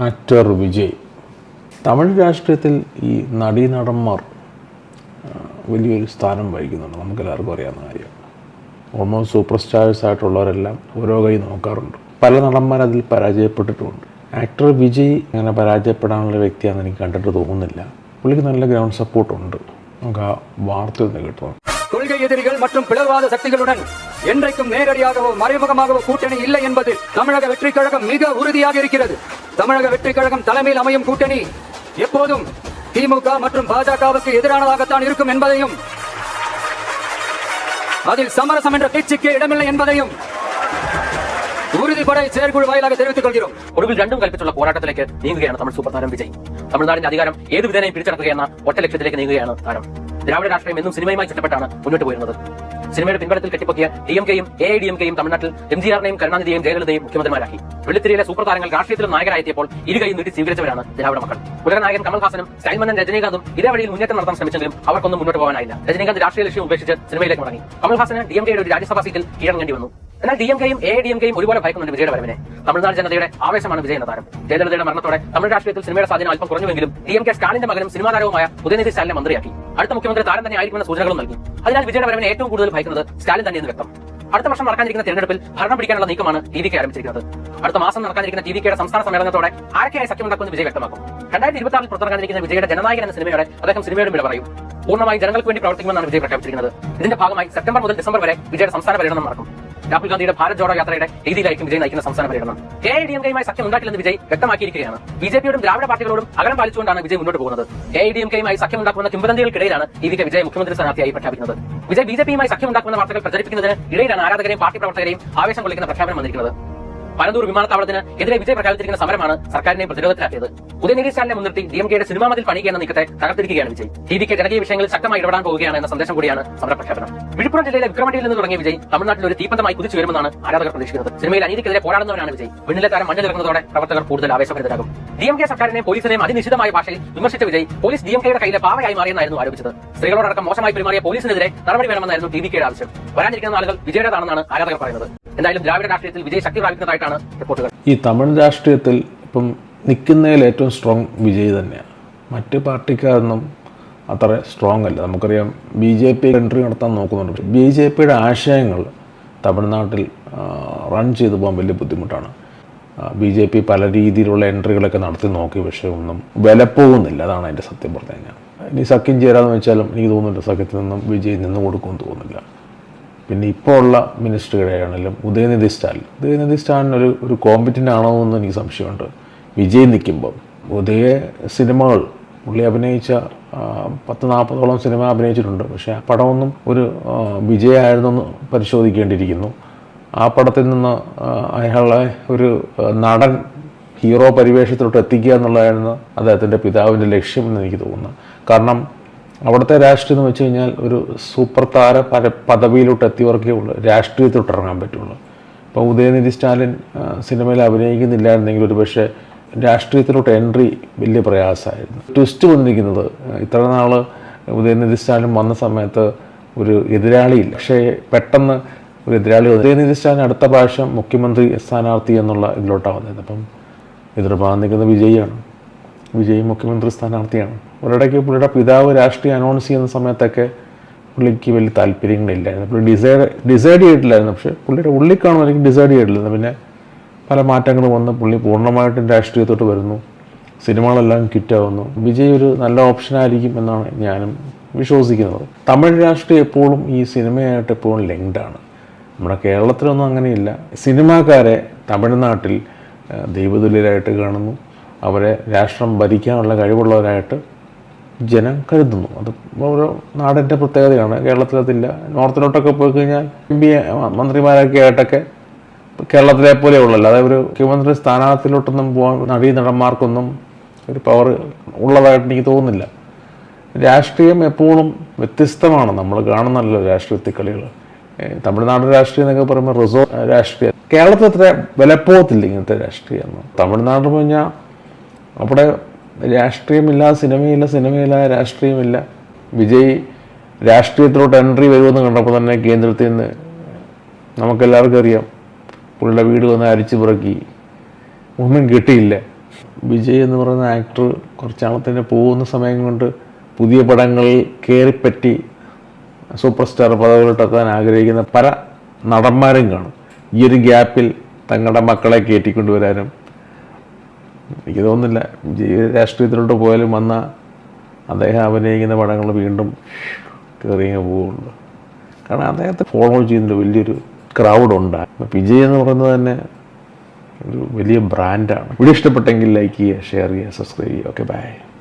Actor Vijay. Tamil രാഷ്ട്രീയത്തിൽ ഈ നടീനടന്മാർ വലിയൊരു സ്ഥാനം വഹിക്കുന്നുണ്ട്, നമുക്കെല്ലാവർക്കും അറിയാവുന്ന കാര്യം. ഓൾമോസ്റ്റ് സൂപ്പർ സ്റ്റാർസ് ആയിട്ടുള്ളവരെല്ലാം ഓരോ കൈ നോക്കാറുണ്ട്. പല നടന്മാർ അതിൽ പരാജയപ്പെട്ടിട്ടുമുണ്ട്. ആക്ടർ വിജയ് അങ്ങനെ പരാജയപ്പെടാനുള്ള വ്യക്തിയാണെന്ന് എനിക്ക് കണ്ടിട്ട് തോന്നുന്നില്ല. പുള്ളിക്ക് നല്ല ഗ്രൗണ്ട് സപ്പോർട്ടുണ്ട്. നമുക്ക് ആ വാർത്ത ഒന്ന് കേട്ടോ. கொள்கை எதிரிகள் மற்றும் பிளவாத சக்திகளுடன் என்றைக்கும் நேரடியாகவோ மறைமுகமாகவோ கூட்டணி இல்லை என்பதில் தமிழக வெற்றிக் கழகம் மிக உறுதியாக இருக்கிறது. தமிழக வெற்றிக் கழகம் தலைமையில் அமையும் கூட்டணி எப்போதும் திமுக மற்றும் பாஜகவுக்கு எதிரானதாகத்தான் இருக்கும் என்பதையும், அதில் சமரசம் என்ற பேச்சுக்கு இடமில்லை என்பதையும் ഉറുതിപട ചേർക്കുഴ വായിലാകെ തെളിവിച്ചു കൊള്ളുകയും. ഒടുവിൽ രണ്ടും കൽപ്പിച്ചുള്ള പോരാട്ടത്തിലേക്ക് നീങ്ങുകയാണ് തമിഴ് സൂപ്പർ താരം വിജയ്. തമിഴ്നാടിന്റെ അധികാരം ഏതു വിധേനയും പിടിച്ചെടുക്കുകയെന്ന ഒറ്റ ലക്ഷ്യത്തിലേക്ക് നീങ്ങുകയാണ് താരം. ദ്രാവിഡ രാഷ്ട്രീയം എന്നും സിനിമയുമായി ചുറ്റപ്പെട്ടാണ് മുന്നോട്ട് പോയിരുന്നത്. സിനിമയുടെ പിൻബലത്തിൽ കെട്ടിപ്പൊക്കിയ DMKയും AIDMKയും തമിഴ്നാട്ടിൽ MGRനെയും കരുണാനിധിയെയും ജയലളിതയും മുഖ്യമന്ത്രിമാരാക്കി. വെള്ളിത്തിരിയിലെ സൂപ്പർ താരങ്ങൾ രാഷ്ട്രീയത്തിലും നായകരായെത്തിയപ്പോൾ ഇരുകൈയും നീട്ടി സ്വീകരിച്ചവരാണ് ദ്രാവിഡ മക്കൾ. ഉലകനായകൻ കമൽഹാസനും സ്റ്റൈൽമന്നൻ രജനീകാന്തും ഇതേ വഴിയിൽ മുന്നേറ്റം നടത്താൻ ശ്രമിച്ചെങ്കിലും അവർക്കൊന്നും മുന്നോട്ട് പോകാനായില്ല. രജനീകാന്ത് രാഷ്ട്രീയ ലക്ഷ്യം ഉപേക്ഷിച്ച് സിനിമയിലേക്ക് മടങ്ങി. കമൽഹാസന് DMKയുടെ ഒരു രാജ്യസഭാ സീറ്റിൽ കീഴടങ്ങേണ്ടി വന്നു. എന്നാൽ DMKയും AIDMKയും ഒരുപോലെ ഭയക്കുന്നുണ്ട് വിജയുടെ വരവിനെ. തമിഴ്നാട് ജനതയുടെ ആവേശമാണ് വിജയ് എന്ന താരം. ജയലളിതയുടെ മരണത്തോടെ തമിഴ് രാഷ്ട്രീയത്തിൽ സിനിമയുടെ സ്വാധീനം അല്പം കുറഞ്ഞുവെങ്കിലും DMK സ്റ്റാലിന്റെ മകനും സിനിമാ താരവുമായ ഉദയനിധി സ്റ്റാലിനെ മന്ത്രിയാക്കി. അടുത്ത മുഖ്യമന്ത്രി താരം തന്നെ ആയിരിക്കുമെന്ന സൂചനകളും നൽകി. അതിനാൽ വിജയുടെ വരവിനെ ഏറ്റവും കൂടുതൽ ഭയക്കുന്നത് സ്റ്റാലിൻ തന്നെയെന്ന് വ്യക്തം. അടുത്ത വർഷം നടക്കാനിരിക്കുന്ന തെരഞ്ഞെടുപ്പിൽ ഭരണം പിടിക്കാനുള്ള നീക്കമാണ് TVK ആരംഭിച്ചിരിക്കുന്നത്. അടുത്ത മാസം നടക്കാനിരിക്കുന്ന TVKയുടെ സംസ്ഥാന സമ്മേളനത്തോടെ ആരൊക്കെയായി സഖ്യമുണ്ടാക്കുമെന്ന് വിജയ് വ്യക്തമാക്കും. 2026 പുറത്തിറങ്ങാനിരിക്കുന്ന വിജയുടെ ജനനായകൻ എന്ന സിനിമയോടെ അദ്ദേഹം സിനിമയുടെ വിട പറയും. പൂർണ്ണമായി ജനങ്ങൾക്ക് വേണ്ടി പ്രവർത്തിക്കുമെന്നാണ് വിജയ് പ്രഖ്യാപിച്ചിരിക്കുന്നത്. ഇതിന്റെ ഭാഗമായി സെപ്റ്റംബർ മുതൽ ഡിസംബർ വരെ വിജയുടെ സംസ്ഥാന പര്യടനം നടക്കും. രാഹുൽ ഗാന്ധിയുടെ ഭാരത് ജോഡോ യാത്രയുടെ രീതിയിലായിരിക്കും വിജയ് നയിക്കുന്ന സംസ്ഥാന പര്യടനം. AIDMKയുമായി സഖ്യം ഉണ്ടാക്കില്ലെന്ന് വിജയ് വ്യക്തമാക്കിയിരിക്കുകയാണ്. BJPയോടും ദ്രാവിഡ പാർട്ടികളോടും അകലം പാലിച്ചുകൊണ്ടാണ് വിജയ് മുന്നോട്ട് പോകുന്നത്. AIDMKയുമായി സഖ്യം ഉണ്ടാക്കുന്ന കിംവദന്തികൾക്കിടയിലാണ് TVK വിജയ് മുഖ്യമന്ത്രി സ്ഥാനാർത്ഥിയായി പ്രഖ്യാപിക്കുന്നത്. വിജയ് BJPയുമായി സഖ്യം ഉണ്ടാക്കുന്ന വാർത്തകൾ പ്രചരിപ്പിക്കുന്നതിന് ഇടയിലാണ് ആരാധകരെയും പാർട്ടി പ്രവർത്തകരെയും ആവേശം കൊള്ളിക്കുന്ന പ്രഖ്യാപനം വന്നിരിക്കുന്നത്. പനന്തൂർ വിമാനത്താവളത്തിന് എതിരെ വിജയ് പ്രഖ്യാപിച്ചിരിക്കുന്ന സമരമാണ് സർക്കാരിനെ പ്രതിരോധത്തിലാക്കിയത്. ഉദയനിധി സ്റ്റാലിനെ മുൻനിർത്തി DMKയുടെ സിനിമാ മതിൽ പണിയുക നീക്കത്തെ തകർത്തിരിക്കുകയാണ് വിജയ്. TVK ജനകീയ വിഷയങ്ങളിൽ ശക്തമായി ഇടപെടാൻ പോവുകയാണ് എന്ന സന്ദേശം കൂടിയാണ് സമര പ്രഖ്യാപനം. വിഴുപ്പുറം ജില്ലയിലെ വിക്രമണ്ടിയിൽ നിന്ന് തുടങ്ങിയ വിജയ് തമിഴ്നാട്ടിൽ ഒരു തീപ്പന്തമായി കുതിച്ചു വരുമെന്നാണ് ആരാധകർ പ്രതീക്ഷിക്കുന്നത്. സിനിമയിൽ അനീതിക്കെതിരെ പോരാടുന്നവരാണ് വിജയ്. വെണ്ണിലെ താരം മണ്ണിലിറങ്ങുന്നതോടെ പ്രവർത്തകർ കൂടുതൽ ആവേശഭരിതരാകും. DMK സർക്കാരിനെയും പോലീസിനെയും അതിനിശ്ചിതമായ ഭാഷയിൽ വിമർശിച്ച വിജയ് പോലീസ് DMKയുടെ കയ്യിലെ പാവയായി മാറിയെന്നായിരുന്നു ആരോപിച്ചത്. സ്ത്രീകളോടക്കം മോശമായി പെരുമാറിയ പോലീസിനെതിരെ നടപടി വേണമെന്നായിരുന്നു TVKയുടെ ആവശ്യം. വരാനിരിക്കുന്ന ആളുകൾ വിജയുടേതാണെന്നാണ് ആരാധകർ പറയുന്നത്. എന്തായാലും ദ്രാവിഡ രാഷ്ട്രീയത്തിൽ വിജയ് ശക്തി പ്രാപിക്കുന്നതായിട്ടാണ് റിപ്പോർട്ടുകൾ. ഈ തമിഴ് രാഷ്ട്രീയത്തിൽ ഇപ്പം നിൽക്കുന്നതിൽ ഏറ്റവും സ്ട്രോങ് വിജയ് തന്നെയാണ്. മറ്റ് പാർട്ടിക്കാരൊന്നും അത്ര സ്ട്രോങ് അല്ല. നമുക്കറിയാം BJP എൻട്രി നടത്താൻ നോക്കുന്നുണ്ട്. BJPയുടെ ആശയങ്ങൾ തമിഴ്നാട്ടിൽ റൺ ചെയ്തു പോകാൻ വലിയ ബുദ്ധിമുട്ടാണ്. BJP പല രീതിയിലുള്ള എൻട്രികളൊക്കെ നടത്തി നോക്കി, പക്ഷേ ഒന്നും വിലപ്പോകുന്നില്ല. അതാണ് അതിൻ്റെ സത്യം പറഞ്ഞു കഴിഞ്ഞാൽ. ഇനി സഖ്യം ചേരാമെന്ന് വെച്ചാലും എനിക്ക് തോന്നുന്നില്ല സഖ്യത്തിൽ നിന്നും വിജയ് നിന്ന് കൊടുക്കുമെന്ന് തോന്നുന്നില്ല. പിന്നെ ഇപ്പോൾ ഉള്ള മിനിസ്റ്ററുകളാണെങ്കിലും ഉദയനിധി സ്റ്റാലിൻ ഒരു കോമ്പറ്റൻ്റ് ആണോ എന്ന് എനിക്ക് സംശയമുണ്ട്. വിജയ് നിൽക്കുമ്പോൾ ഉദയ സിനിമകൾ പുള്ളി അഭിനയിച്ച 10-40ഓളം സിനിമ അഭിനയിച്ചിട്ടുണ്ട്. പക്ഷേ ആ പടമൊന്നും ഒരു വിജയമായിരുന്നെന്ന് പരിശോധിക്കേണ്ടിയിരിക്കുന്നു. ആ പടത്തിൽ നിന്ന് അയാളെ ഒരു നടൻ ഹീറോ പരിവേഷത്തിലോട്ട് എത്തിക്കുക എന്നുള്ളതായിരുന്നു അദ്ദേഹത്തിൻ്റെ പിതാവിൻ്റെ ലക്ഷ്യം എന്ന് എനിക്ക് തോന്നുന്നു. കാരണം അവിടുത്തെ രാഷ്ട്രീയം എന്ന് വെച്ച് കഴിഞ്ഞാൽ ഒരു സൂപ്പർ താര പദവിയിലോട്ട് എത്തിയവർക്കേ ഉള്ളൂ രാഷ്ട്രീയത്തിലോട്ട് ഇറങ്ങാൻ പറ്റുള്ളൂ. ഇപ്പോൾ ഉദയനിധി സ്റ്റാലിൻ സിനിമയിൽ അഭിനയിക്കുന്നില്ലായിരുന്നെങ്കിൽ ഒരു പക്ഷേ രാഷ്ട്രീയത്തിലോട്ട് എൻട്രി വലിയ പ്രയാസമായിരുന്നു. ട്വിസ്റ്റ് വന്നിരിക്കുന്നത് ഇത്ര നാൾ ഉദയനിധി സ്റ്റാലിൻ വന്ന സമയത്ത് ഒരു എതിരാളിയില്ല. പക്ഷേ പെട്ടെന്ന് ഒരു എതിരാളി ഉദയനിധി സ്റ്റാലിൻ അടുത്ത പ്രാവശ്യം മുഖ്യമന്ത്രി സ്ഥാനാർത്ഥി എന്നുള്ള ഇതിലോട്ടാണ് വന്നത്. അപ്പം എതിർഭാഗം നിൽക്കുന്ന വിജയ് മുഖ്യമന്ത്രി സ്ഥാനാർത്ഥിയാണ്. ഒരിടയ്ക്ക് പുള്ളിയുടെ പിതാവ് രാഷ്ട്രീയം അനൗൺസ് ചെയ്യുന്ന സമയത്തൊക്കെ പുള്ളിക്ക് വലിയ താല്പര്യങ്ങളില്ലായിരുന്നു. പുള്ളി ഡിസൈഡ് ചെയ്തിട്ടില്ലായിരുന്നു. പക്ഷേ പുള്ളിയുടെ ഉള്ളിൽ കാണുമ്പോൾ എനിക്ക് ഡിസൈഡ് ചെയ്തിട്ടില്ലായിരുന്നു. പിന്നെ പല മാറ്റങ്ങളും വന്ന് പുള്ളി പൂർണ്ണമായിട്ടും രാഷ്ട്രീയത്തോട്ട് വരുന്നു. സിനിമകളെല്ലാം ഹിറ്റാവുന്നു. വിജയ് ഒരു നല്ല ഓപ്ഷനായിരിക്കും എന്നാണ് ഞാനും വിശ്വസിക്കുന്നത്. തമിഴ് രാഷ്ട്രീയം എപ്പോഴും ഈ സിനിമയായിട്ട് എപ്പോഴും ലിങ്ക്ഡാണ്. നമ്മുടെ കേരളത്തിലൊന്നും അങ്ങനെയില്ല. സിനിമാക്കാരെ തമിഴ്നാട്ടിൽ ദൈവതുല്യരായിട്ട് കാണുന്നു. അവരെ രാഷ്ട്രം ഭരിക്കാനുള്ള കഴിവുള്ളവരായിട്ട് ജനം കരുതുന്നു. അത് ഓരോ നാടിൻ്റെ പ്രത്യേകതയാണ്. കേരളത്തിലതില്ല. നോർത്തിലോട്ടൊക്കെ പോയി കഴിഞ്ഞാൽ മന്ത്രിമാരൊക്കെ ആയിട്ടൊക്കെ കേരളത്തിലെ പോലെ ഉള്ളല്ലോ. അതായത് ഒരു മുഖ്യമന്ത്രി സ്ഥാനാർത്ഥിയിലോട്ടൊന്നും പോകാൻ നടന്മാർക്കൊന്നും ഒരു പവർ ഉള്ളതായിട്ട് എനിക്ക് തോന്നുന്നില്ല. രാഷ്ട്രീയം എപ്പോഴും വ്യത്യസ്തമാണ്. നമ്മൾ കാണുന്നല്ലോ രാഷ്ട്രീയത്തിൽ കളികൾ. തമിഴ്നാട് രാഷ്ട്രീയം എന്നൊക്കെ പറയുമ്പോൾ റിസോർട്ട് രാഷ്ട്രീയം. കേരളത്തിൽ അത്ര വിലപ്പോകത്തില്ല ഇങ്ങനത്തെ രാഷ്ട്രീയം. തമിഴ്നാട് പറഞ്ഞാൽ അവിടെ രാഷ്ട്രീയമില്ല, സിനിമയില്ല, രാഷ്ട്രീയമില്ല. വിജയ് രാഷ്ട്രീയത്തിലോട്ട് എൻട്രി വരുമെന്ന് കണ്ടപ്പോൾ തന്നെ കേന്ദ്രത്തിൽ നിന്ന് നമുക്കെല്ലാവർക്കും അറിയാം പുള്ളിയുടെ വീട് വന്ന് അരിച്ചു പിറക്കി ഒന്നും കിട്ടിയില്ല. വിജയ് എന്ന് പറയുന്ന ആക്ടർ കുറച്ചാളത്തിന് പോകുന്ന സമയം കൊണ്ട് പുതിയ പടങ്ങളിൽ കയറിപ്പറ്റി സൂപ്പർ സ്റ്റാർ പദവികളിലെത്താൻ ആഗ്രഹിക്കുന്ന പല നടന്മാരും കാണും. ഈ ഒരു ഗ്യാപ്പിൽ തങ്ങളുടെ മക്കളെ കയറ്റിക്കൊണ്ടുവരാനും എനിക്ക് തോന്നുന്നില്ല. രാഷ്ട്രീയത്തിലോട്ട് പോയാലും വന്ന അദ്ദേഹം അഭിനയിക്കുന്ന പടങ്ങൾ വീണ്ടും കയറിയേ പോവുള്ളൂ. കാരണം അദ്ദേഹത്തെ ഫോളോ ചെയ്യുന്നൊരു വലിയൊരു ക്രൗഡുണ്ട്. വിജയ് എന്ന് പറയുന്നത് തന്നെ ഒരു വലിയ ബ്രാൻഡാണ്. വീഡിയോ ഇഷ്ടപ്പെട്ടെങ്കിൽ ലൈക്ക് ചെയ്യുക, ഷെയർ ചെയ്യുക, സബ്സ്ക്രൈബ് ചെയ്യുക. Okay, by.